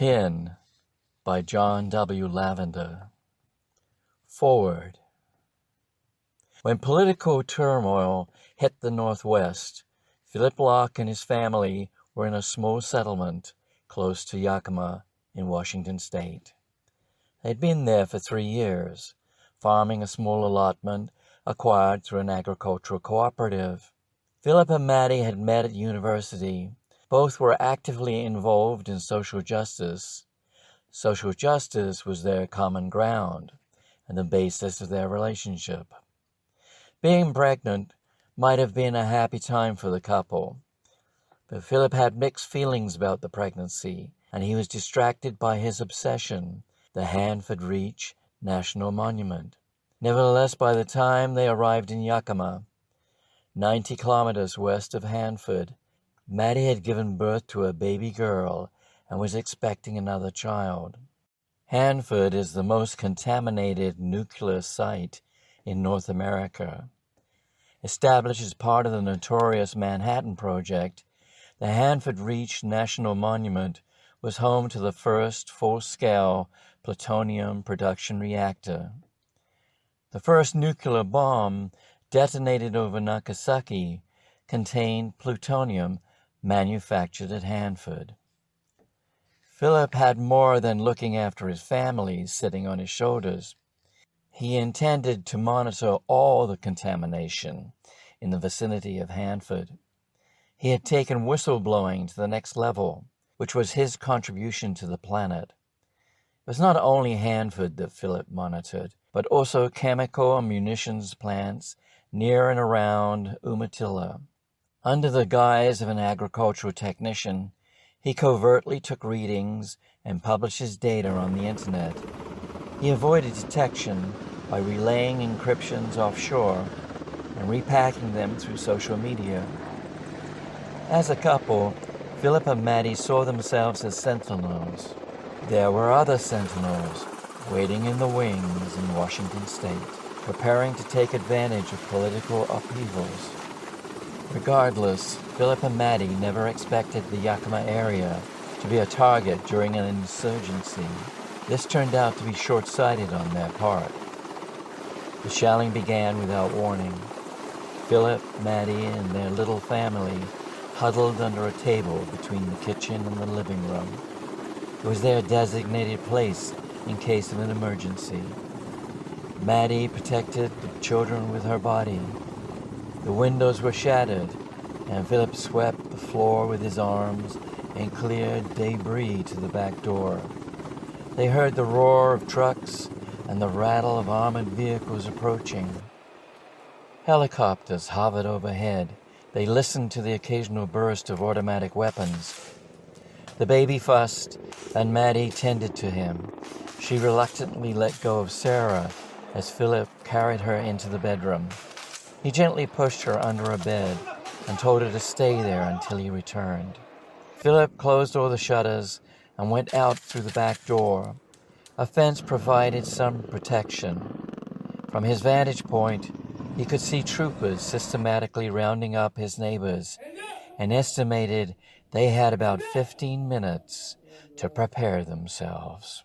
Pin by John W Lavender. Foreword. When political turmoil hit the Northwest, Philip Locke and his family were in a small settlement close to Yakima in Washington state. They'd been there for 3 years, farming a small allotment acquired through an agricultural cooperative. Philip and Maddie had met at university. Both were actively involved in social justice. Social justice was their common ground and the basis of their relationship. Being pregnant might have been a happy time for the couple, but Philip had mixed feelings about the pregnancy, and he was distracted by his obsession, the Hanford Reach National Monument. Nevertheless, by the time they arrived in Yakima, 90 kilometers west of Hanford, Maddie had given birth to a baby girl and was expecting another child. Hanford is the most contaminated nuclear site in North America. Established as part of the notorious Manhattan Project, the Hanford Reach National Monument was home to the first full-scale plutonium production reactor. The first nuclear bomb detonated over Nagasaki contained plutonium manufactured at Hanford. Philip had more than looking after his family sitting on his shoulders. He intended to monitor all the contamination in the vicinity of Hanford. He had taken whistleblowing to the next level, which was his contribution to the planet. It was not only Hanford that Philip monitored, but also chemical and munitions plants near and around Umatilla. Under the guise of an agricultural technician, he covertly took readings and published his data on the internet. He avoided detection by relaying encryptions offshore and repacking them through social media. As a couple, Philip and Maddie saw themselves as sentinels. There were other sentinels waiting in the wings in Washington state, preparing to take advantage of political upheavals. Regardless, Philip and Maddie never expected the Yakima area to be a target during an insurgency. This turned out to be short-sighted on their part. The shelling began without warning. Philip, Maddie, and their little family huddled under a table between the kitchen and the living room. It was their designated place in case of an emergency. Maddie protected the children with her body. The windows were shattered, and Philip swept the floor with his arms and cleared debris to the back door. They heard the roar of trucks and the rattle of armored vehicles approaching. Helicopters hovered overhead. They listened to the occasional burst of automatic weapons. The baby fussed, and Maddie tended to him. She reluctantly let go of Sarah as Philip carried her into the bedroom. He gently pushed her under a bed and told her to stay there until he returned. Philip closed all the shutters and went out through the back door. A fence provided some protection. From his vantage point, he could see troopers systematically rounding up his neighbors and estimated they had about 15 minutes to prepare themselves.